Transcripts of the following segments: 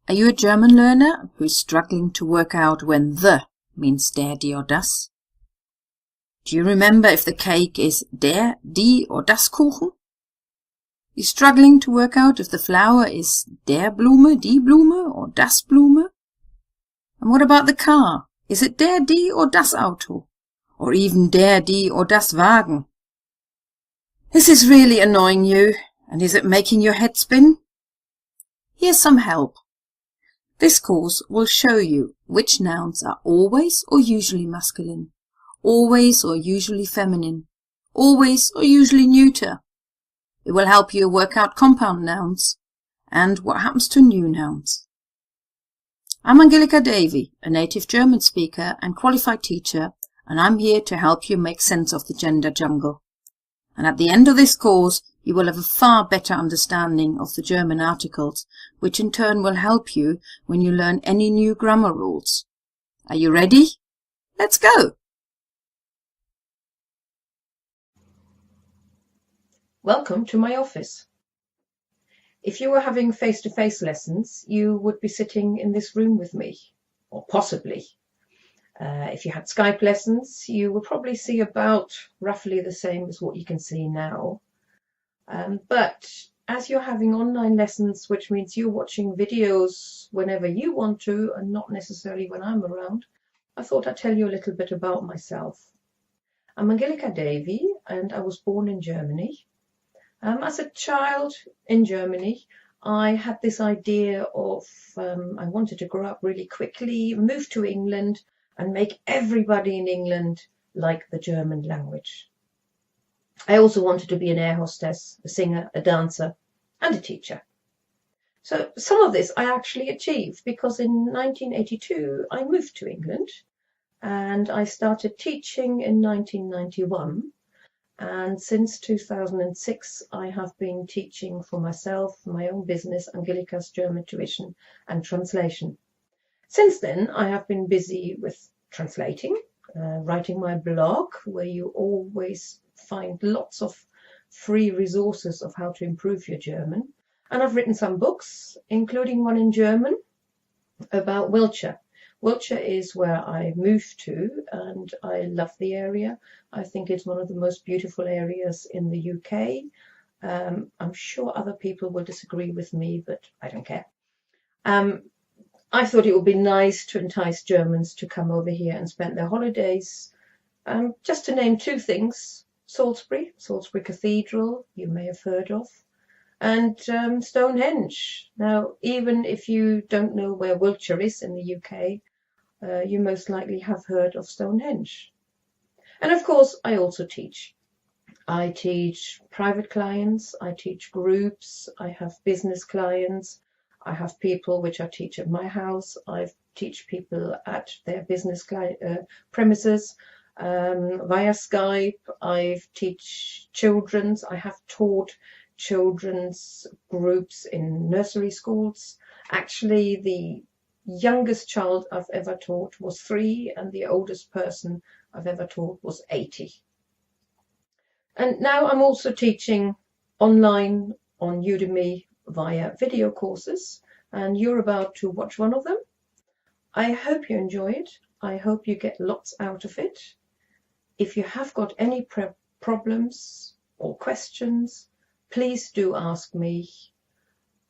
Are you a German learner who's struggling to work out when the means der, die or das? Do you remember if the cake is der, die or das Kuchen? You're struggling to work out if the flower is der Blume, die Blume or das Blume? And what about the car? Is it der, die or das Auto? Or even der, die or das Wagen? This is really annoying you, and is it making your head spin? Here's some help. This course will show you which nouns are always or usually masculine, always or usually feminine, always or usually neuter. It will help you work out compound nouns and what happens to new nouns. I'm Angelika Davey, a native German speaker and qualified teacher, and I'm here to help you make sense of the gender jungle. And at the end of this course, you will have a far better understanding of the German articles, which in turn will help you when you learn any new grammar rules. Are you ready? Let's go! Welcome to my office. If you were having face-to-face lessons, you would be sitting in this room with me, or possibly. If you had Skype lessons, you will probably see about roughly the same as what you can see now. But as you're having online lessons, which means you're watching videos whenever you want to and not necessarily when I'm around, I thought I'd tell you a little bit about myself. I'm Angelika Davey and I was born in Germany. As a child in Germany, I had this idea of I wanted to grow up really quickly, move to England and make everybody in England like the German language. I also wanted to be an air hostess, a singer, a dancer and a teacher. So some of this I actually achieved because in 1982 I moved to England and I started teaching in 1991. And since 2006, I have been teaching for myself, my own business, Angelika's German Tuition and Translation. Since then, I have been busy with translating, writing my blog, where you always find lots of free resources of how to improve your German. And I've written some books, including one in German about Wiltshire. Wiltshire is where I moved to and I love the area. I think it's one of the most beautiful areas in the UK. I'm sure other people will disagree with me, but I don't care. I thought it would be nice to entice Germans to come over here and spend their holidays. Just to name two things, Salisbury Cathedral, you may have heard of, and Stonehenge. Now, even if you don't know where Wiltshire is in the UK, you most likely have heard of Stonehenge. And of course, I also teach. I teach private clients, I teach groups, I have business clients, I have people which I teach at my house, I teach people at their business premises via Skype, I teach children's, I have taught children's groups in nursery schools. Actually, the youngest child I've ever taught was 3 and the oldest person I've ever taught was 80. And now I'm also teaching online on Udemy via video courses, and you're about to watch one of them. I hope you enjoy it. I hope you get lots out of it. If you have got any problems or questions, please do ask me.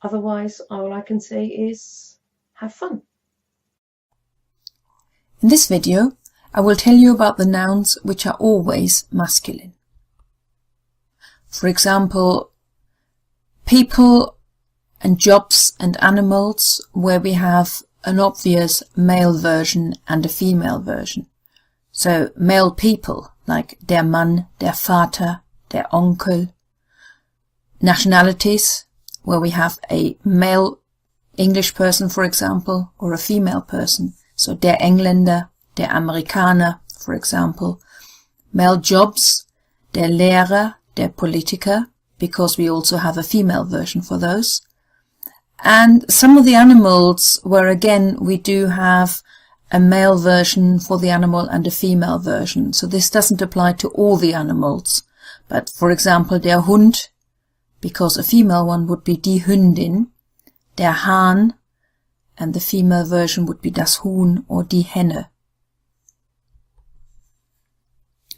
Otherwise, all I can say is have fun. In this video, I will tell you about the nouns which are always masculine. For example, people and jobs and animals, where we have an obvious male version and a female version. So male people, like der Mann, der Vater, der Onkel. Nationalities, where we have a male English person, for example, or a female person. So der Engländer, der Amerikaner, for example. Male jobs, der Lehrer, der Politiker, because we also have a female version for those. And some of the animals where again we do have a male version for the animal and a female version. So this doesn't apply to all the animals. But for example, der Hund, because a female one would be die Hündin. Der Hahn, and the female version would be das Huhn or die Henne.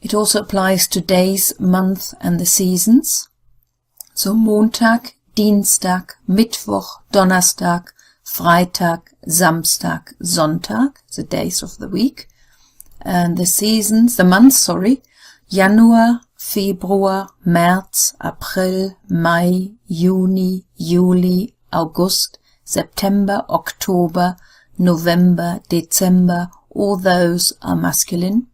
It also applies to days, month and the seasons. So Montag, Dienstag, Mittwoch, Donnerstag, Freitag, Samstag, Sonntag, the days of the week. And the seasons, the months, Januar, Februar, März, April, Mai, Juni, Juli, August, September, October, November, Dezember, all those are masculine.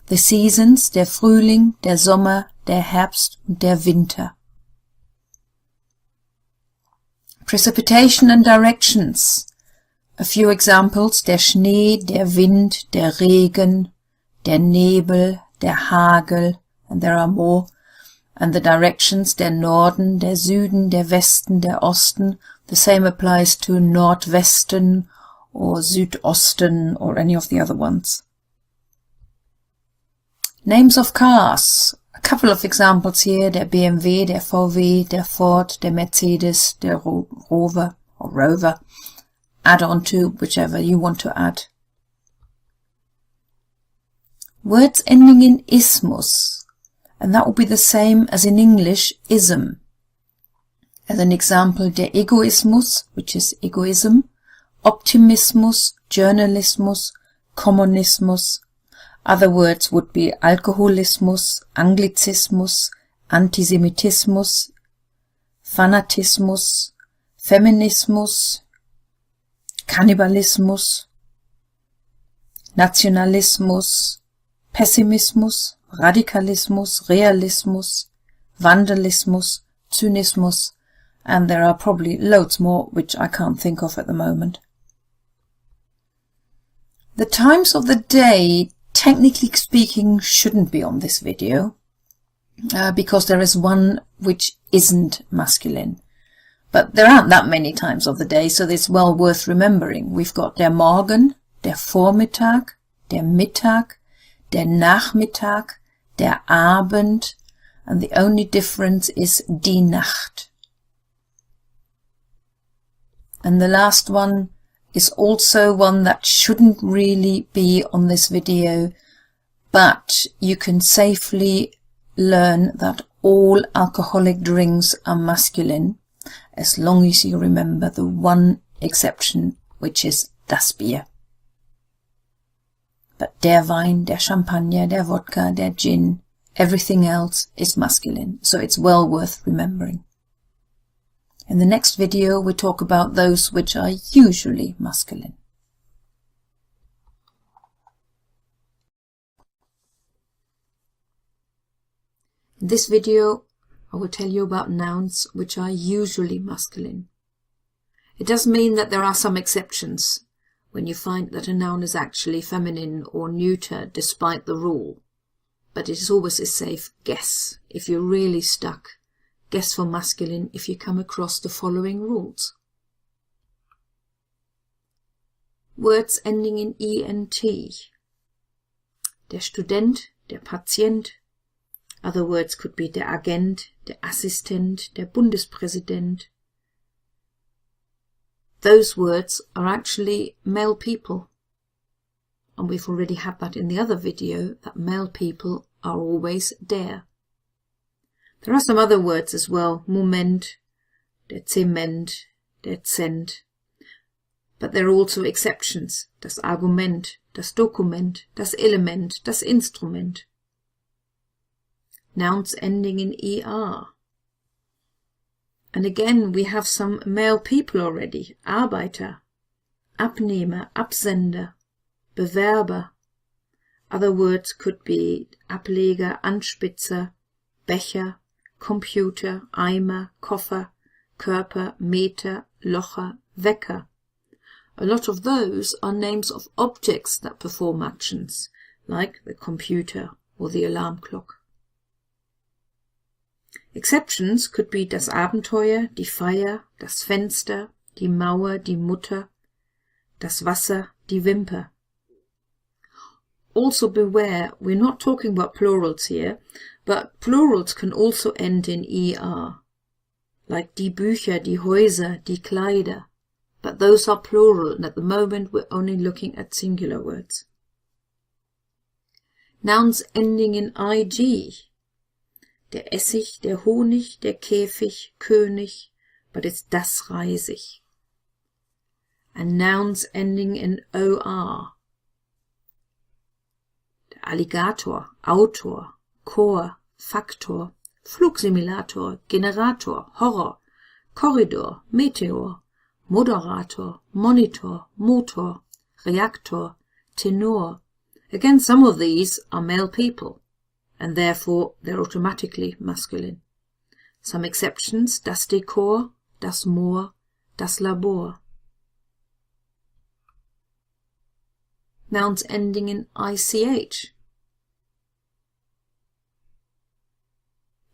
The seasons, der Frühling, der Sommer, der Herbst und der Winter. Precipitation and directions. A few examples, der Schnee, der Wind, der Regen, der Nebel, der Hagel, and there are more. And the directions, der Norden, der Süden, der Westen, der Osten. The same applies to Nordwesten or Südosten or any of the other ones. Names of cars. A couple of examples here, der BMW, der VW, der Ford, der Mercedes, der Rover or Rover. Add on to whichever you want to add. Words ending in ismus, and that will be the same as in English, ism. As an example, der Egoismus, which is egoism, Optimismus, Journalismus, Kommunismus. Other words would be Alkoholismus, Anglizismus, Antisemitismus, Fanatismus, Feminismus, Kannibalismus, Nationalismus, Pessimismus, Radikalismus, Realismus, Vandalismus, Zynismus, and there are probably loads more which I can't think of at the moment. The times of the day, technically speaking, shouldn't be on this video because there is one which isn't masculine. But there aren't that many times of the day, so it's well worth remembering. We've got der Morgen, der Vormittag, der Mittag, der Nachmittag, der Abend, and the only difference is die Nacht. And the last one is also one that shouldn't really be on this video, but you can safely learn that all alcoholic drinks are masculine, as long as you remember the one exception, which is das Bier. But der Wein, der Champagner, der Vodka, der Gin, everything else is masculine, so it's well worth remembering. In the next video we talk about those which are usually masculine. In this video I will tell you about nouns which are usually masculine. It does mean that there are some exceptions when you find that a noun is actually feminine or neuter despite the rule. But it is always a safe guess. If you're really stuck, guess for masculine if you come across the following rules. Words ending in ent. Der Student, der Patient. Other words could be der Agent, der Assistent, der Bundespräsident. Those words are actually male people. And we've already had that in the other video, that male people are always der. There are some other words as well, Moment, der Zement, der Cent. But there are also exceptions, das Argument, das Dokument, das Element, das Instrument. Nouns ending in er. And again we have some male people already, Arbeiter, Abnehmer, Absender, Bewerber. Other words could be Ableger, Anspitzer, Becher, Computer, Eimer, Koffer, Körper, Meter, Locher, Wecker. A lot of those are names of objects that perform actions, like the computer or the alarm clock. Exceptions could be das Abenteuer, die Feier, das Fenster, die Mauer, die Mutter, das Wasser, die Wimper. Also beware, we're not talking about plurals here, but plurals can also end in er, like die Bücher, die Häuser, die Kleider, but those are plural, and at the moment we're only looking at singular words. Nouns ending in ig. Der Essig, der Honig, der Käfig, König, but it's das Reisig. And nouns ending in or. Der Alligator, Autor, Chor, Faktor, Flugsimulator, Generator, Horror, Korridor, Meteor, Moderator, Monitor, Motor, Reaktor, Tenor. Again, some of these are male people, and therefore they're automatically masculine. Some exceptions: das Dekor, das Moor, das Labor. Nouns ending in ich.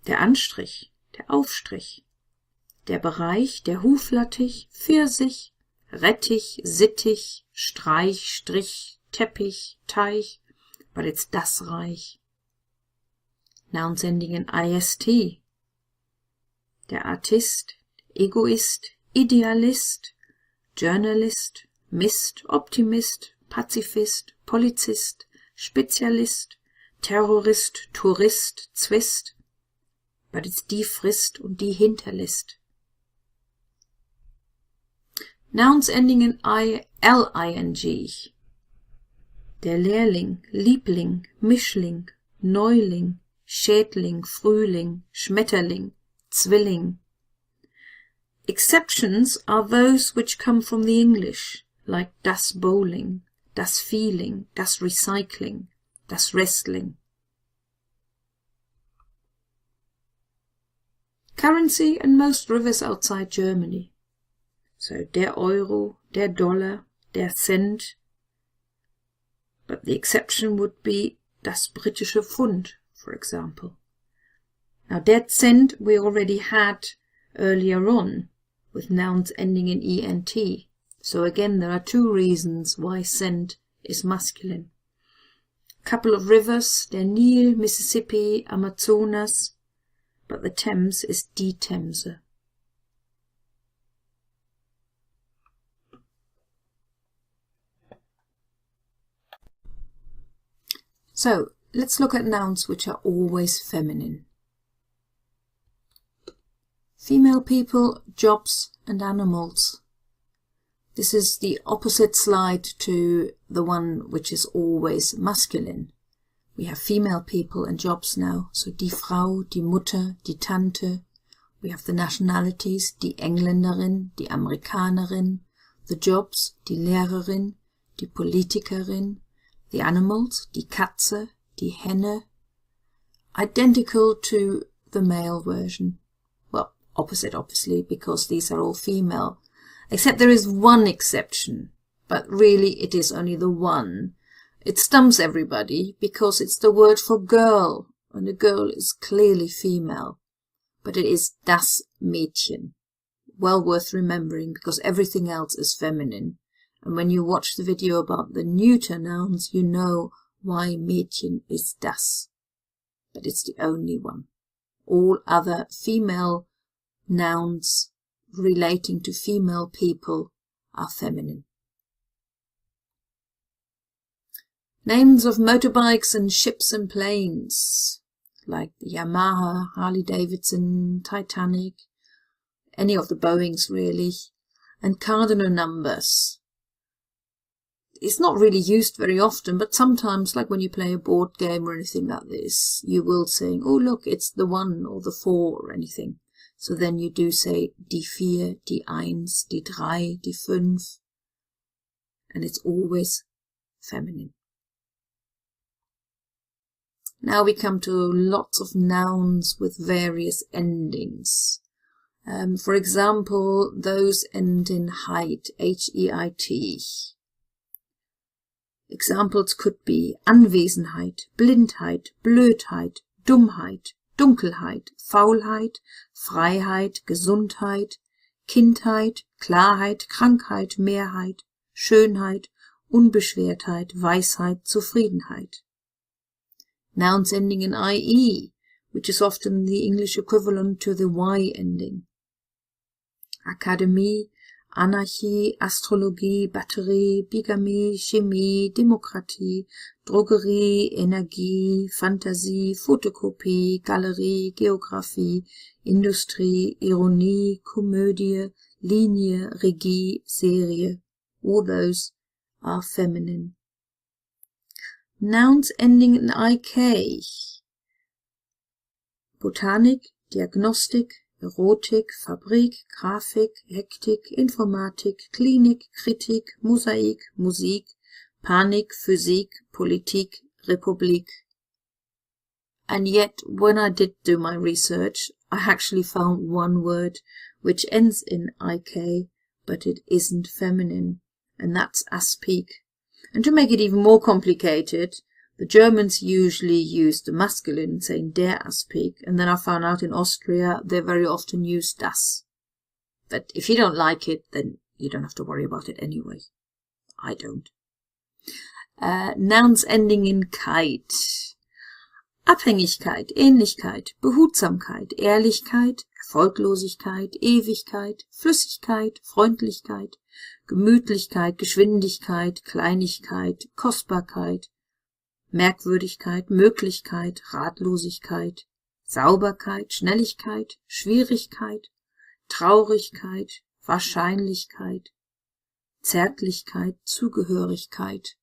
Der Anstrich, der Aufstrich, der Bereich, der Huflattich, Pfirsich, Rettich, Sittich, Streich, Strich, Teppich, Teich, but it's das Reich. Nouns ending in ist. Der Artist, Egoist, Idealist, Journalist, Mist, Optimist, Pazifist, Polizist, Spezialist, Terrorist, Tourist, Zwist, but it's die Frist und die hinterlässt. Nouns ending in ling. Der Lehrling, Liebling, Mischling, Neuling, Schädling, Frühling, Schmetterling, Zwilling. Exceptions are those which come from the English, like das Bowling, das Feeling, das Recycling, das Wrestling. Currency and most rivers outside Germany. So der Euro, der Dollar, der Cent. But the exception would be das britische Pfund, for example. Now that cent we already had earlier on, with nouns ending in ent. So again, there are two reasons why cent is masculine. A couple of rivers, der Nil, Mississippi, Amazonas, but the Thames is die Themse. So, let's look at nouns which are always feminine. Female people, jobs and animals. This is the opposite slide to the one which is always masculine. We have female people and jobs now, so die Frau, die Mutter, die Tante. We have the nationalities, die Engländerin, die Amerikanerin, the jobs, die Lehrerin, die Politikerin, the animals, die Katze, die Henne. Identical to the male version. Well, opposite obviously, because these are all female. Except there is one exception, but really it is only the one. It stumps everybody because it's the word for girl, and a girl is clearly female. But it is das Mädchen. Well worth remembering because everything else is feminine. And when you watch the video about the neuter nouns, you know why Mädchen is das. But it's the only one. All other female nouns relating to female people are feminine. Names of motorbikes and ships and planes, like the Yamaha, Harley-Davidson, Titanic, any of the Boeings really, and cardinal numbers. It's not really used very often, but sometimes, like when you play a board game or anything like this, you will say, oh look, it's the 1 or the 4 or anything. So then you do say die 4, die 1, die 3, die 5, and it's always feminine. Now we come to lots of nouns with various endings. For example, those end in heit, H-E-I-T. Examples could be Anwesenheit, Blindheit, Blödheit, Dummheit, Dunkelheit, Faulheit, Freiheit, Gesundheit, Kindheit, Klarheit, Krankheit, Mehrheit, Schönheit, Unbeschwertheit, Weisheit, Zufriedenheit. Nouns ending in IE, which is often the English equivalent to the Y ending. Academy, Anarchie, Astrologie, Batterie, Bigamie, Chemie, Demokratie, Drogerie, Energie, Fantasie, Fotokopie, Galerie, Geographie, Industrie, Ironie, Komödie, Linie, Regie, Serie. All those are feminine. Nouns ending in IK. Botanik, Diagnostik, Erotik, Fabrik, Grafik, Hektik, Informatik, Klinik, Kritik, Mosaik, Musik, Panik, Physik, Politik, Republik. And yet, when I did do my research, I actually found one word which ends in IK, but it isn't feminine, and that's aspik. And to make it even more complicated, the Germans usually use the masculine, saying der aspik, and then I found out in Austria they very often use das. But if you don't like it, then you don't have to worry about it anyway. I don't. Nouns ending in keit. Abhängigkeit, Ähnlichkeit, Behutsamkeit, Ehrlichkeit, Erfolglosigkeit, Ewigkeit, Flüssigkeit, Freundlichkeit, Gemütlichkeit, Geschwindigkeit, Kleinigkeit, Kostbarkeit, Merkwürdigkeit, Möglichkeit, Ratlosigkeit, Sauberkeit, Schnelligkeit, Schwierigkeit, Traurigkeit, Wahrscheinlichkeit, Zärtlichkeit, Zugehörigkeit.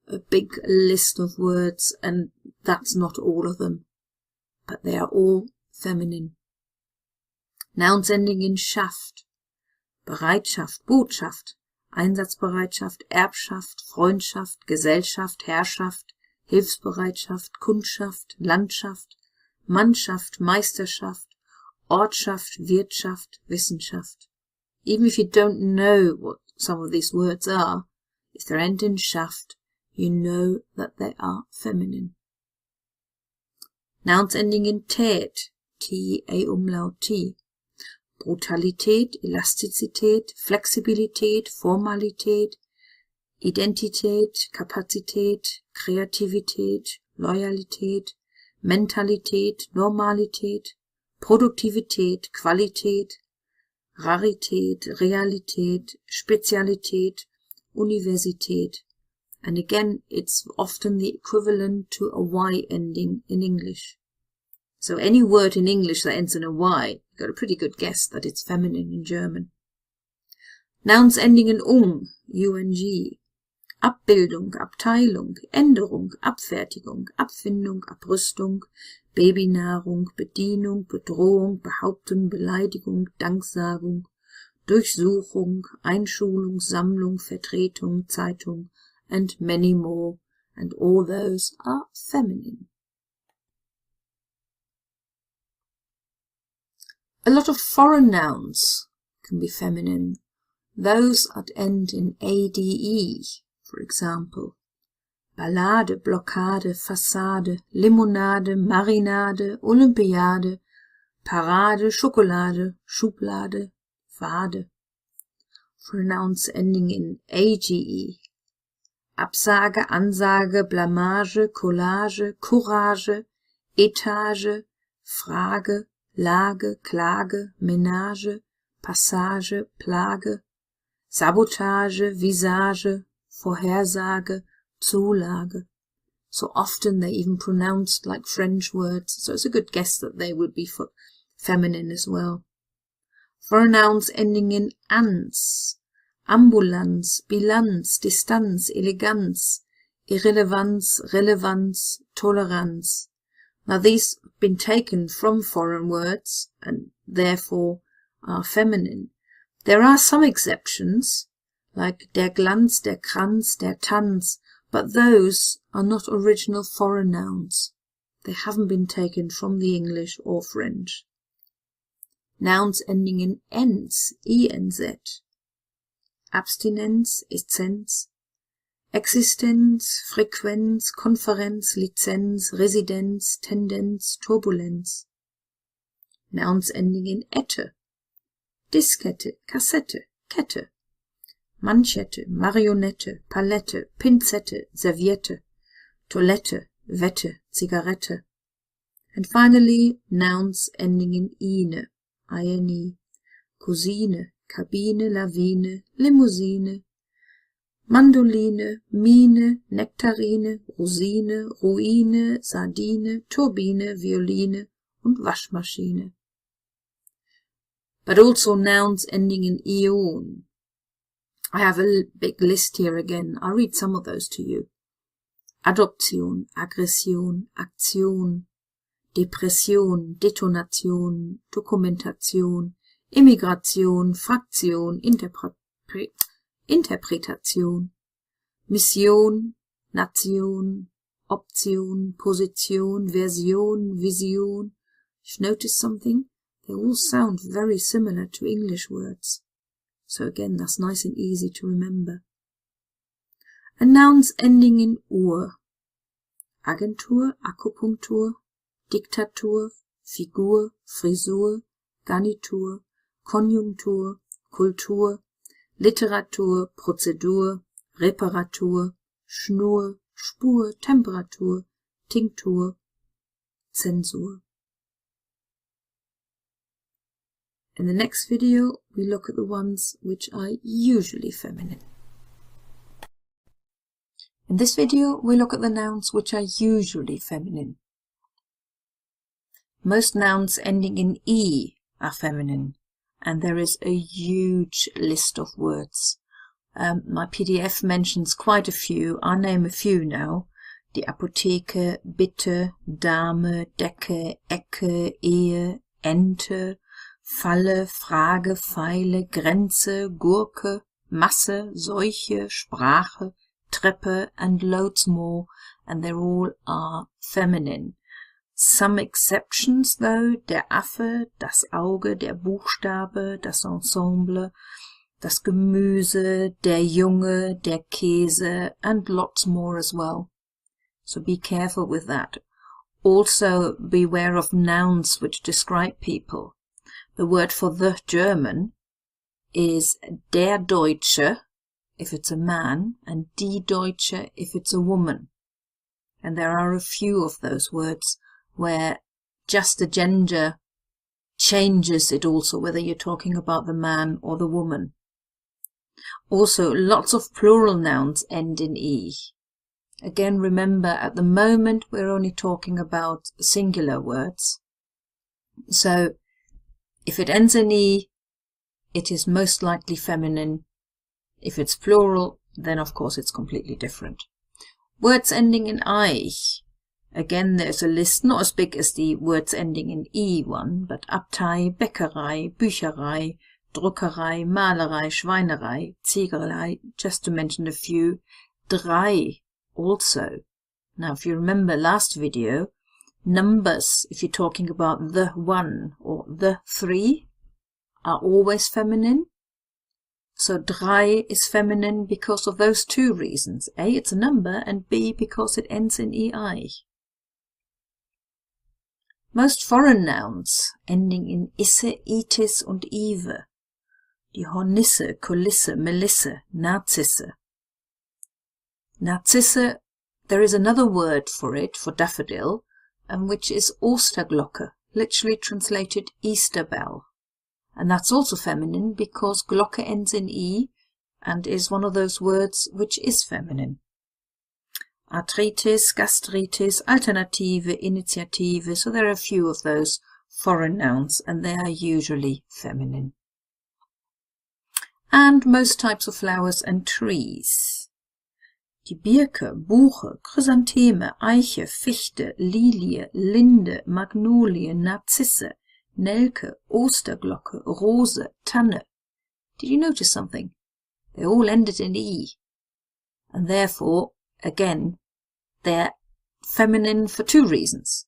A big list of words, and that's not all of them, but they are all feminine. Nouns ending in Schaft. Bereitschaft, Botschaft, Einsatzbereitschaft, Erbschaft, Freundschaft, Gesellschaft, Herrschaft, Hilfsbereitschaft, Kundschaft, Landschaft, Mannschaft, Meisterschaft, Ortschaft, Wirtschaft, Wissenschaft. Even if you don't know what some of these words are, if they end in Schaft, you know that they are feminine. Nouns ending in tät, T-A umlaut T. Brutalität, Elastizität, Flexibilität, Formalität, Identität, Kapazität, Kreativität, Loyalität, Mentalität, Normalität, Produktivität, Qualität, Rarität, Realität, Spezialität, Universität. And again, it's often the equivalent to a Y ending in English. So any word in English that ends in a Y, you've got a pretty good guess that it's feminine in German. Nouns ending in ung, U-N-G. Abbildung, Abteilung, Änderung, Abfertigung, Abfindung, Abrüstung, Babynahrung, Bedienung, Bedrohung, Behauptung, Beleidigung, Danksagung, Durchsuchung, Einschulung, Sammlung, Vertretung, Zeitung, and many more, and all those are feminine. A lot of foreign nouns can be feminine. Those that end in ade, for example. Ballade, Blockade, Fassade, Limonade, Marinade, Olympiade, Parade, Schokolade, Schublade, Wade. For nouns ending in age. Absage, Ansage, Blamage, Collage, Courage, Etage, Frage, Lage, Klage, Menage, Passage, Plage, Sabotage, Visage, Vorhersage, Zulage. So often they're even pronounced like French words, so it's a good guess that they would be for feminine as well. For nouns ending in ans. Ambulanz, Bilanz, Distanz, Eleganz, Irrelevanz, Relevanz, Toleranz. Now these have been taken from foreign words and therefore are feminine. There are some exceptions, like der Glanz, der Kranz, der Tanz, but those are not original foreign nouns. They haven't been taken from the English or French. Nouns ending in ens, enz. Abstinenz, Essenz, Existenz, Frequenz, Konferenz, Lizenz, Residenz, Tendenz, Turbulenz. Nouns ending in ette. Diskette, Kassette, Kette. Manschette, Marionette, Palette, Pinzette, Serviette, Toilette, Wette, Zigarette. And finally, nouns ending in ine, ine. Cousine, Kabine, Lawine, Limousine, Mandoline, Mine, Nektarine, Rosine, Ruine, Sardine, Turbine, Violine und Waschmaschine. But also nouns ending in ion. I have a big list here again. I'll read some of those to you. Adoption, Aggression, Aktion, Depression, Detonation, Dokumentation, Immigration, Fraktion, Interpretation, Mission, Nation, Option, Position, Version, Vision. You've noticed something? They all sound very similar to English words. So again, that's nice and easy to remember. And nouns ending in ur. Agentur, Akupunktur, Diktatur, Figur, Frisur, Garnitur, Konjunktur, Kultur, Literatur, Prozedur, Reparatur, Schnur, Spur, Temperatur, Tinktur, Zensur. In the next video, we look at the ones which are usually feminine. In this video, we look at the nouns which are usually feminine. Most nouns ending in E are feminine, and there is a huge list of words. My PDF mentions quite a few. I'll name a few now. Die Apotheke, Bitte, Dame, Decke, Ecke, Ehe, Ente, Falle, Frage, Pfeile, Grenze, Gurke, Masse, Seuche, Sprache, Treppe, and loads more, and they all are feminine. Some exceptions though: der Affe, das Auge, der Buchstabe, das Ensemble, das Gemüse, der Junge, der Käse, and lots more as well. So be careful with that. Also beware of nouns which describe people. The word for the German is der Deutsche if it's a man, and die Deutsche if it's a woman. And there are a few of those words where just the gender changes it also, whether you're talking about the man or the woman. Also, lots of plural nouns end in E. Again, remember, at the moment we're only talking about singular words. So, if it ends in E, it is most likely feminine. If it's plural, then of course it's completely different. Words ending in I. Again, there's a list not as big as the words ending in E one, but Abtei, Bäckerei, Bücherei, Druckerei, Malerei, Schweinerei, Ziegerei, just to mention a few. Drei also. Now, if you remember last video, numbers, if you're talking about the one or the three, are always feminine. So drei is feminine because of those two reasons. A, it's a number, and B, because it ends in EI. Most foreign nouns ending in isse, itis und ive. Die Hornisse, Kulisse, Melisse, Narzisse. Narzisse, there is another word for it, for daffodil, and which is Osterglocke, literally translated Easter bell. And that's also feminine because Glocke ends in E and is one of those words which is feminine. Arthritis, gastritis, alternative, initiative, so there are a few of those foreign nouns and they are usually feminine. And most types of flowers and trees. Die Birke, Buche, Chrysantheme, Eiche, Fichte, Lilie, Linde, Magnolie, Narzisse, Nelke, Osterglocke, Rose, Tanne. Did you notice something? They all ended in E. And therefore, again, they're feminine for two reasons.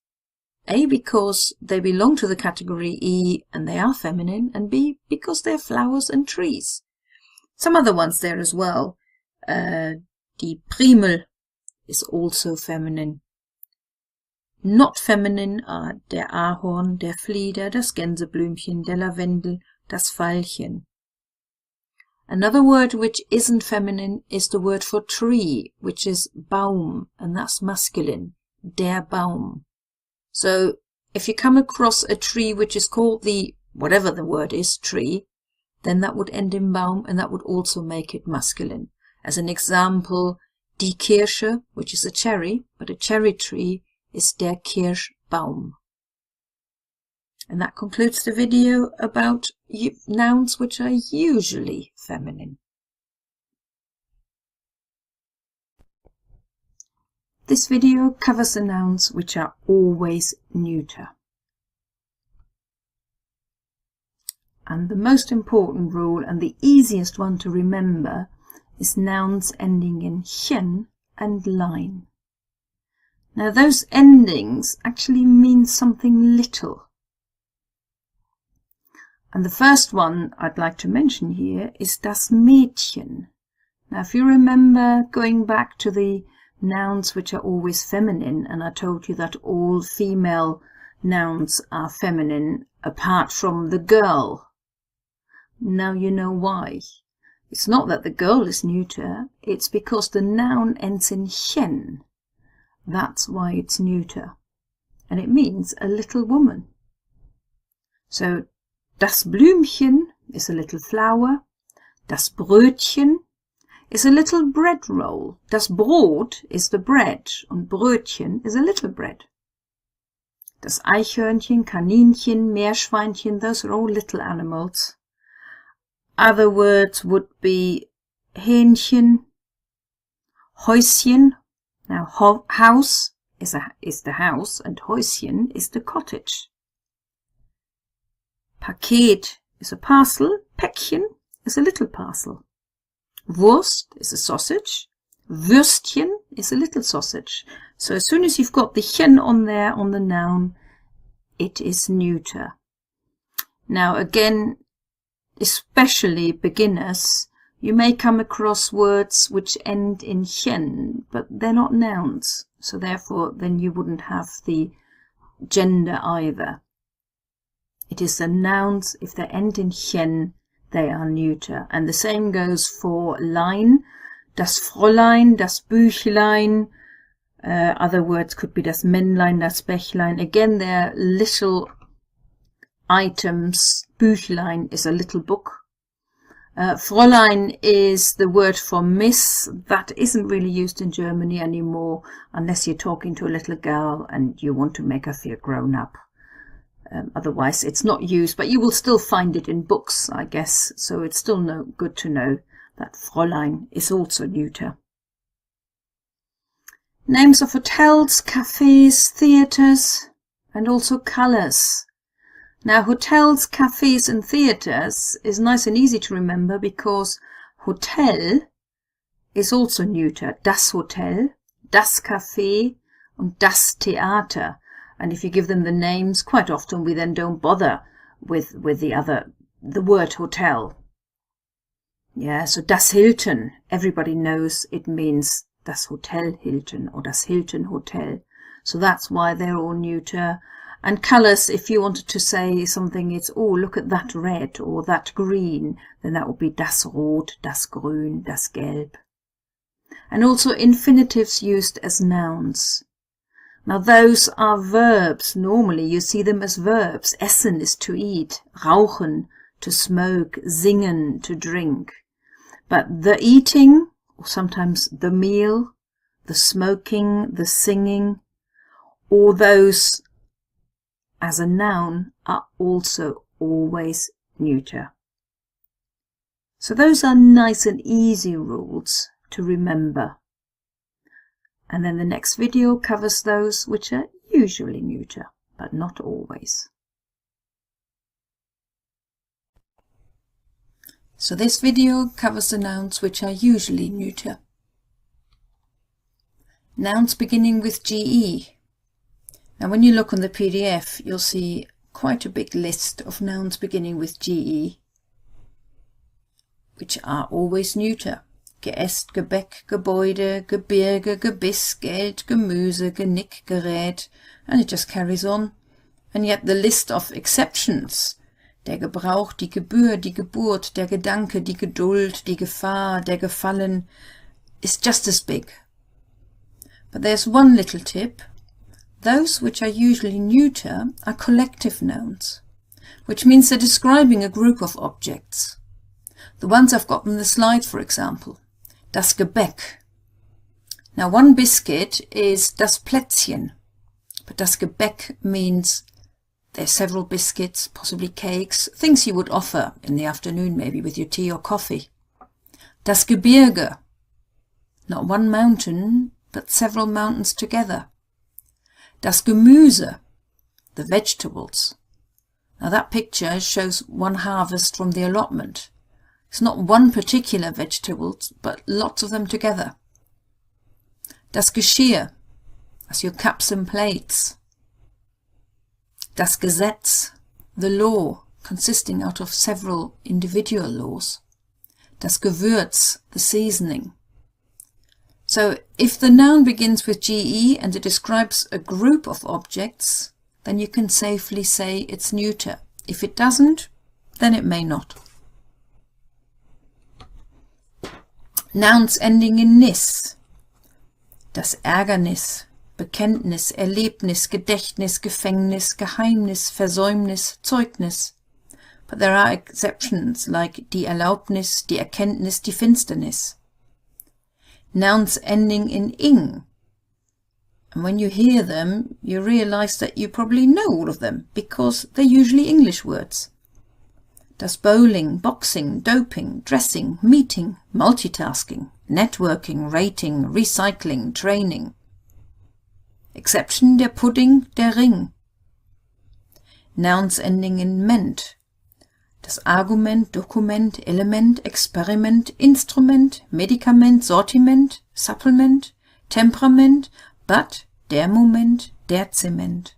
A, because they belong to the category E and they are feminine, and B, because they're flowers and trees. Some other ones there as well. Die Primel is also feminine. Not feminine are der Ahorn, der Flieder, das Gänseblümchen, der Lavendel, das Veilchen. Another word which isn't feminine is the word for tree, which is Baum, and that's masculine, der Baum. So if you come across a tree which is called the, whatever the word is, tree, then that would end in Baum, and that would also make it masculine. As an example, die Kirsche, which is a cherry, but a cherry tree is der Kirschbaum. And that concludes the video about nouns which are usually feminine. This video covers the nouns which are always neuter. And the most important rule and the easiest one to remember is nouns ending in chen and line. Now those endings actually mean something little. And the first one I'd like to mention here is das Mädchen. Now if you remember going back to the nouns which are always feminine, and I told you that all female nouns are feminine apart from the girl. Now you know why. It's not that the girl is neuter, it's because the noun ends in chen. That's why it's neuter. And it means a little woman. So, das Blümchen is a little flower. Das Brötchen is a little bread roll. Das Brot is the bread, und Brötchen is a little bread. Das Eichhörnchen, Kaninchen, Meerschweinchen, those are all little animals. Other words would be Hähnchen, Häuschen. Now house is the house and Häuschen is the cottage. Paket is a parcel, Päckchen is a little parcel. Wurst is a sausage, Würstchen is a little sausage. So as soon as you've got the chen on there on the noun, it is neuter. Now again, especially beginners, you may come across words which end in chen, but they're not nouns, so therefore then you wouldn't have the gender either. It is the nouns, if they end in chen, they are neuter. And the same goes for line. Das Fräulein, das Büchlein. Other words could be das Männlein, das Bächlein. Again, they're little items. Büchlein is a little book. Fräulein is the word for miss. That isn't really used in Germany anymore unless you're talking to a little girl and you want to make her feel grown up. Otherwise it's not used, but you will still find it in books, I guess, so it's still good to know that Fräulein is also neuter. Names of hotels, cafes, theatres, and also colours. Now hotels, cafes and theatres is nice and easy to remember because hotel is also neuter. Das Hotel, das Café und das Theater. And if you give them the names, quite often we then don't bother with the word hotel. Yeah, so das Hilton, everybody knows it means das Hotel Hilton or das Hilton Hotel. So that's why they're all neuter. And colours, if you wanted to say something, it's, oh, look at that red or that green, then that would be das Rot, das Grün, das Gelb. And also infinitives used as nouns. Now those are verbs. Normally you see them as verbs. Essen is to eat, rauchen, to smoke, singen, to drink. But the eating, or sometimes the meal, the smoking, the singing, all those as a noun are also always neuter. So those are nice and easy rules to remember. And then the next video covers those which are usually neuter, but not always. So this video covers the nouns which are usually neuter. Nouns beginning with GE. Now when you look on the PDF, you'll see quite a big list of nouns beginning with GE, which are always neuter. Geäst, Gebäck, Gebäude, Gebirge, Gebiss, Geld, Gemüse, Genick, Gerät, and it just carries on. And yet the list of exceptions, der Gebrauch, die Gebühr, die Geburt, der Gedanke, die Geduld, die Gefahr, der Gefallen, is just as big. But there's one little tip. Those which are usually neuter are collective nouns, which means they're describing a group of objects. The ones I've got on the slide, for example. Das Gebäck. Now, one biscuit is das Plätzchen, but das Gebäck means there's several biscuits, possibly cakes, things you would offer in the afternoon, maybe with your tea or coffee. Das Gebirge. Not one mountain, but several mountains together. Das Gemüse. The vegetables. Now that picture shows one harvest from the allotment. It's not one particular vegetable, but lots of them together. Das Geschirr. That's your cups and plates. Das Gesetz. The law, consisting out of several individual laws. Das Gewürz. The seasoning. So if the noun begins with GE and it describes a group of objects, then you can safely say it's neuter. If it doesn't, then it may not. Nouns ending in nis. Das Ärgernis, Bekenntnis, Erlebnis, Gedächtnis, Gefängnis, Geheimnis, Versäumnis, Zeugnis. But there are exceptions like die Erlaubnis, die Erkenntnis, die Finsternis. Nouns ending in ing. And when you hear them, you realize that you probably know all of them, because they're usually English words. Das Bowling, Boxing, Doping, Dressing, Meeting, Multitasking, Networking, Rating, Recycling, Training. Exception der Pudding, der Ring. Nouns ending in ment. Das Argument, Dokument, Element, Experiment, Instrument, Medikament, Sortiment, Supplement, Temperament, but, der Moment, der Zement.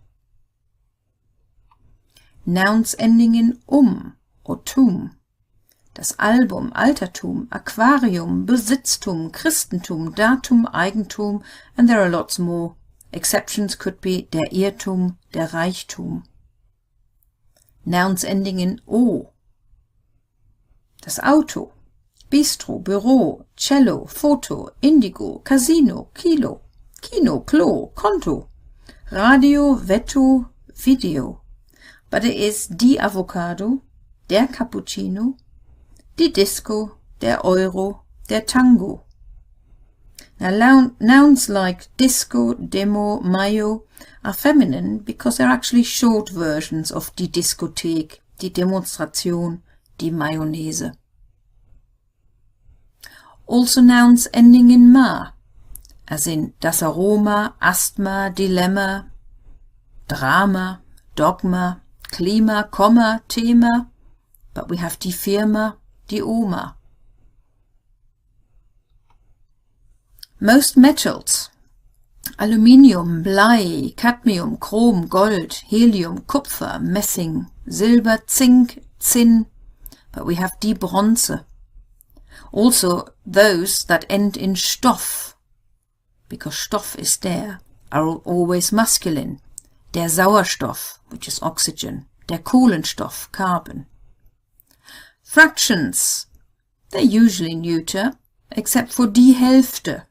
Nouns ending in or tum. Das Album, Altertum, Aquarium, Besitztum, Christentum, Datum, Eigentum, and there are lots more. Exceptions could be der Irrtum, der Reichtum. Nouns ending in o. Das Auto, Bistro, Büro, Cello, Foto, Indigo, Casino, Kilo, Kino, Klo, Konto, Radio, Vetto, Video. But it is die Avocado, der Cappuccino, die Disco, der Euro, der Tango. Now nouns like disco, demo, mayo are feminine because they're actually short versions of die Diskothek, die Demonstration, die Mayonnaise. Also nouns ending in ma, as in das Aroma, Asthma, Dilemma, Drama, Dogma, Klima, Komma, Thema, but we have die Firma, die Oma. Most metals, Aluminium, Blei, Cadmium, Chrom, Gold, Helium, Kupfer, Messing, Silber, Zink, Zinn, but we have die Bronze. Also those that end in Stoff, because Stoff is der, are always masculine. Der Sauerstoff, which is oxygen, der Kohlenstoff, carbon. Fractions, they're usually neuter, except for die Hälfte.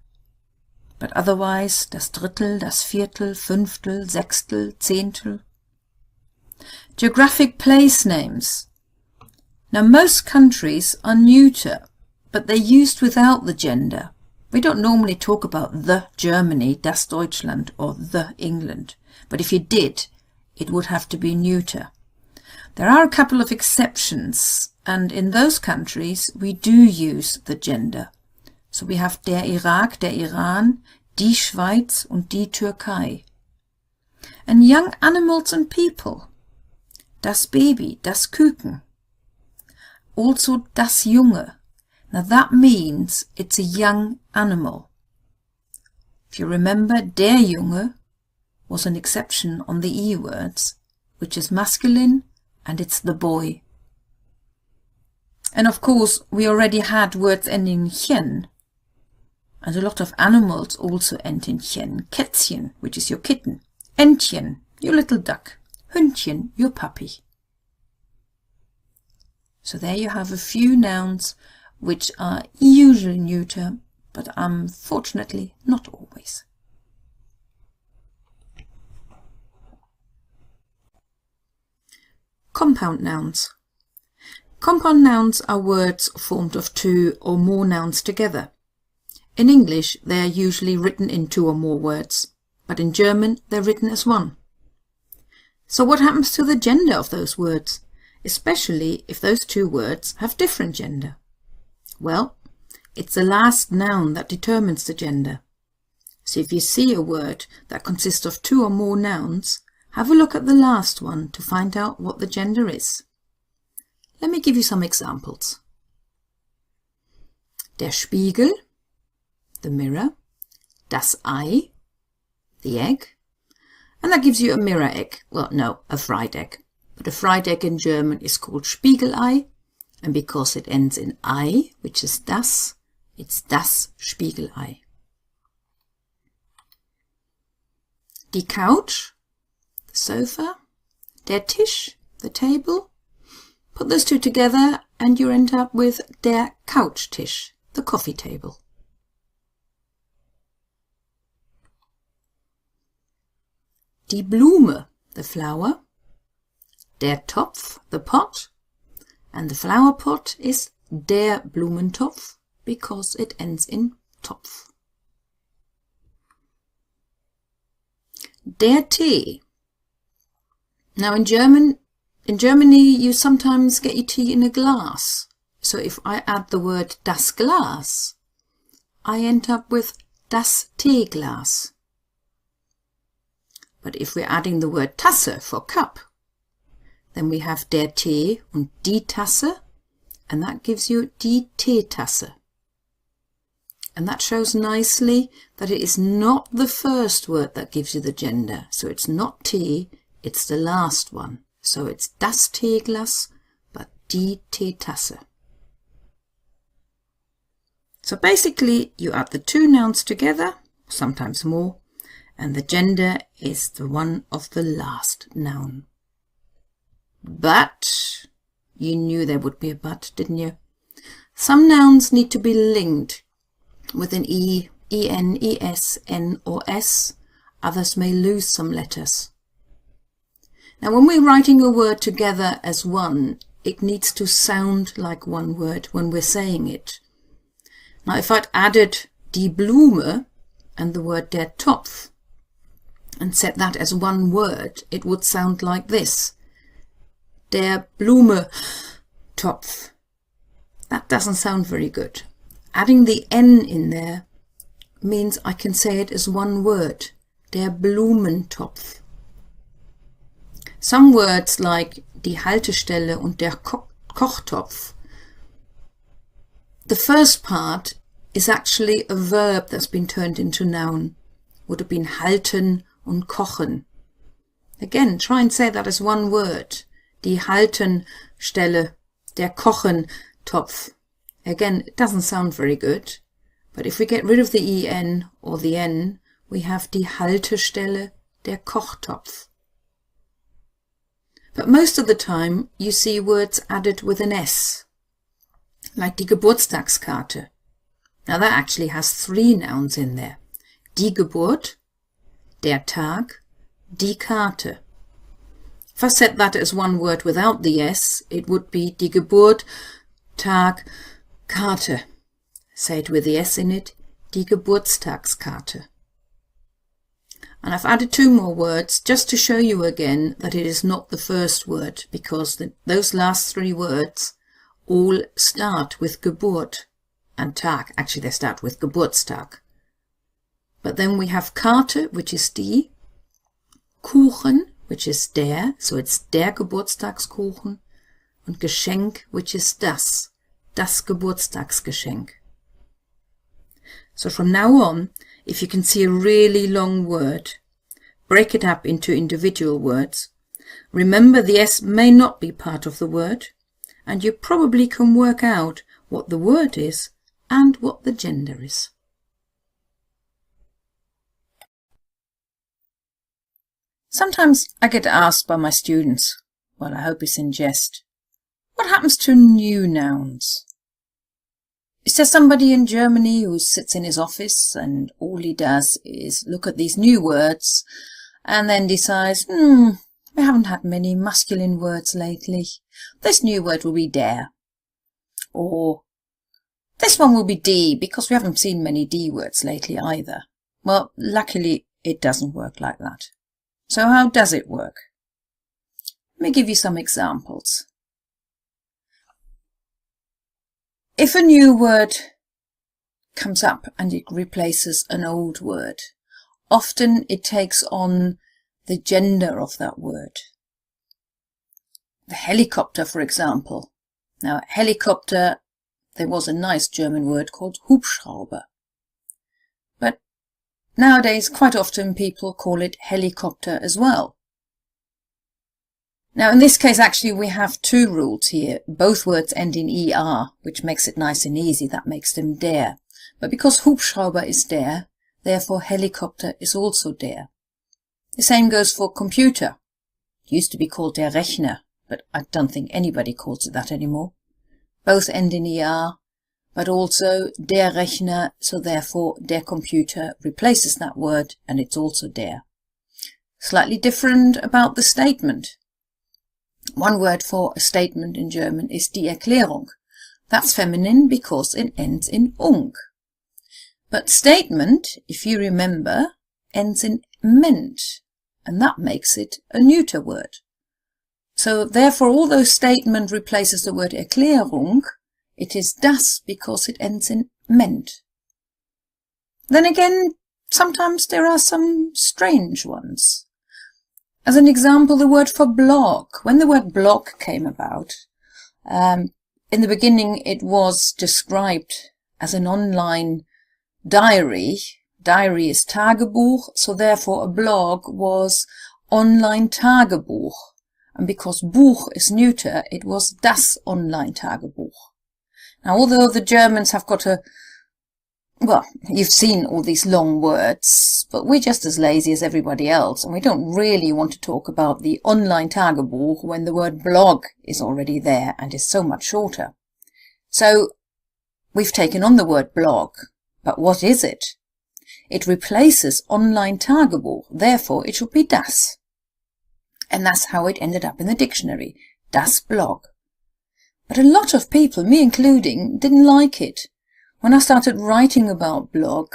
But otherwise, das Drittel, das Viertel, Fünftel, Sechstel, Zehntel. Geographic place names. Now most countries are neuter, but they're used without the gender. We don't normally talk about the Germany, das Deutschland, or the England. But if you did, it would have to be neuter. There are a couple of exceptions, and in those countries we do use the gender. So we have der Irak, der Iran, die Schweiz und die Türkei. And young animals and people. Das Baby, das Küken. Also das Junge. Now that means it's a young animal. If you remember, der Junge was an exception on the E words, which is masculine, and it's the boy. And of course, we already had words ending in chen, and a lot of animals also end in chen. Kätzchen, which is your kitten. Entchen, your little duck. Hündchen, your puppy. So there you have a few nouns which are usually neuter, but unfortunately not always. Compound nouns. Compound nouns are words formed of two or more nouns together. In English, they are usually written in two or more words, but in German, they're written as one. So what happens to the gender of those words, especially if those two words have different gender? Well, it's the last noun that determines the gender. So if you see a word that consists of two or more nouns, have a look at the last one to find out what the gender is. Let me give you some examples. Der Spiegel, the mirror, das Ei, the egg, and that gives you a mirror egg. Well, no, a fried egg. But a fried egg in German is called Spiegelei, and because it ends in Ei, which is das, it's das Spiegelei. Die Couch, the sofa, der Tisch, the table. Put those two together and you end up with der Couchtisch, the coffee table. Die Blume, the flower, der Topf, the pot, and the flower pot is der Blumentopf because it ends in Topf. Der Tee. Now in Germany you sometimes get your tea in a glass. So if I add the word das Glas, I end up with das Teeglas. But if we're adding the word Tasse for cup, then we have der Tee und die Tasse, and that gives you die Teetasse. And that shows nicely that it is not the first word that gives you the gender. So it's not tea, it's the last one. So it's das Teeglas, but die Teetasse. So basically you add the two nouns together, sometimes more, and the gender is the one of the last noun. But, you knew there would be a but, didn't you? Some nouns need to be linked with an E, EN, ES, N or S. Others may lose some letters. Now when we're writing a word together as one, it needs to sound like one word when we're saying it. Now if I'd added die Blume and the word der Topf and set that as one word, it would sound like this. Der Blumentopf. That doesn't sound very good. Adding the N in there means I can say it as one word. Der Blumentopf. Some words like die Haltestelle und der Kochtopf. The first part is actually a verb that's been turned into noun. Would have been halten und kochen. Again, try and say that as one word. Die Haltenstelle, der Kochentopf. Again, it doesn't sound very good, but if we get rid of the EN or the N, we have die Haltestelle, der Kochtopf. But most of the time you see words added with an S, like die Geburtstagskarte. Now that actually has three nouns in there. Die Geburt, der Tag, die Karte. If I set that as one word without the S, it would be die Geburt, Tag, Karte. Say it with the S in it, die Geburtstagskarte. And I've added two more words just to show you again that it is not the first word, because those last three words all start with Geburt and Tag. Actually, they start with Geburtstag. But then we have Karte, which is die, Kuchen, which is der, so it's der Geburtstagskuchen, and Geschenk, which is das Geburtstagsgeschenk. So from now on, if you can see a really long word, break it up into individual words. Remember the S may not be part of the word, and you probably can work out what the word is and what the gender is. Sometimes I get asked by my students, well, I hope it's in jest, what happens to new nouns? Is there somebody in Germany who sits in his office and all he does is look at these new words and then decides, We haven't had many masculine words lately. This new word will be der. Or this one will be D, because we haven't seen many D words lately either. Well, luckily it doesn't work like that. So how does it work? Let me give you some examples. If a new word comes up and it replaces an old word, often it takes on the gender of that word. The helicopter, for example. Now, helicopter, there was a nice German word called Hubschrauber. But nowadays, quite often people call it helicopter as well. Now, in this case, actually, we have two rules here. Both words end in ER, which makes it nice and easy. That makes them der. But because Hubschrauber is der, therefore helicopter is also der. The same goes for computer. It used to be called der Rechner, but I don't think anybody calls it that anymore. Both end in ER, but also der Rechner, so therefore der computer replaces that word and it's also der. Slightly different about the statement. One word for a statement in German is die Erklärung. That's feminine because it ends in ung. But statement, if you remember, ends in ment, and that makes it a neuter word. So therefore, although statement replaces the word Erklärung, it is das because it ends in ment. Then again, sometimes there are some strange ones. As an example, the word for blog. When the word blog came about, in the beginning it was described as an online diary. Diary is Tagebuch, so therefore a blog was online Tagebuch. And because Buch is neuter, it was das online Tagebuch. Now, although the Germans have got well, you've seen all these long words, but we're just as lazy as everybody else, and we don't really want to talk about the online Tagebuch when the word blog is already there and is so much shorter. So we've taken on the word blog, but what is it? It replaces online Tagebuch, therefore it should be das. And that's how it ended up in the dictionary, das Blog. But a lot of people, me including, didn't like it. When I started writing about blog,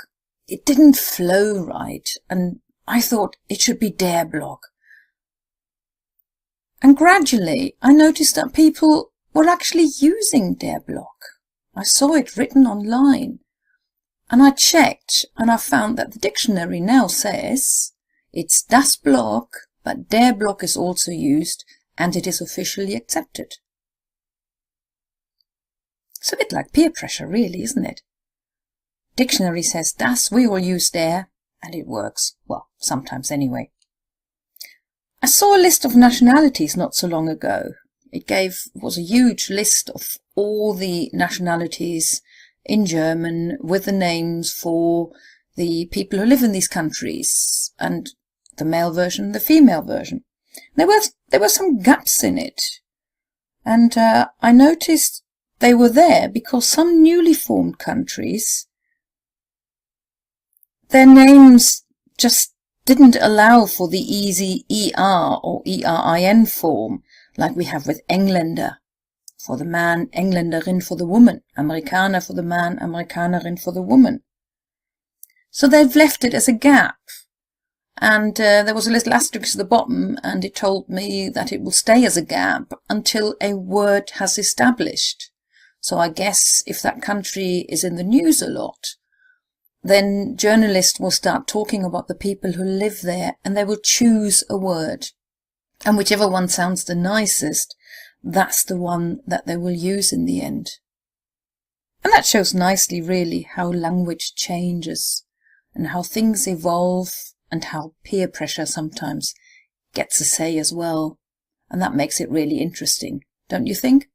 it didn't flow right, and I thought it should be der Blog. And gradually I noticed that people were actually using der Blog. I saw it written online, and I checked, and I found that the dictionary now says it's das Blog, but der Blog is also used, and it is officially accepted. It's a bit like peer pressure, really, isn't it? Dictionary says das, we will use der, and it works. Well, sometimes anyway. I saw a list of nationalities not so long ago. It was a huge list of all the nationalities in German with the names for the people who live in these countries, and the male version, the female version. There were some gaps in it, and I noticed they were there because some newly formed countries, their names just didn't allow for the easy ER or ERIN form, like we have with Engländer for the man, Engländerin for the woman, Amerikaner for the man, Amerikanerin for the woman. So they've left it as a gap. And there was a little asterisk at the bottom, and it told me that it will stay as a gap until a word has established. So I guess if that country is in the news a lot, then journalists will start talking about the people who live there, and they will choose a word. And whichever one sounds the nicest, that's the one that they will use in the end. And that shows nicely, really, how language changes, and how things evolve, and how peer pressure sometimes gets a say as well. And that makes it really interesting, don't you think?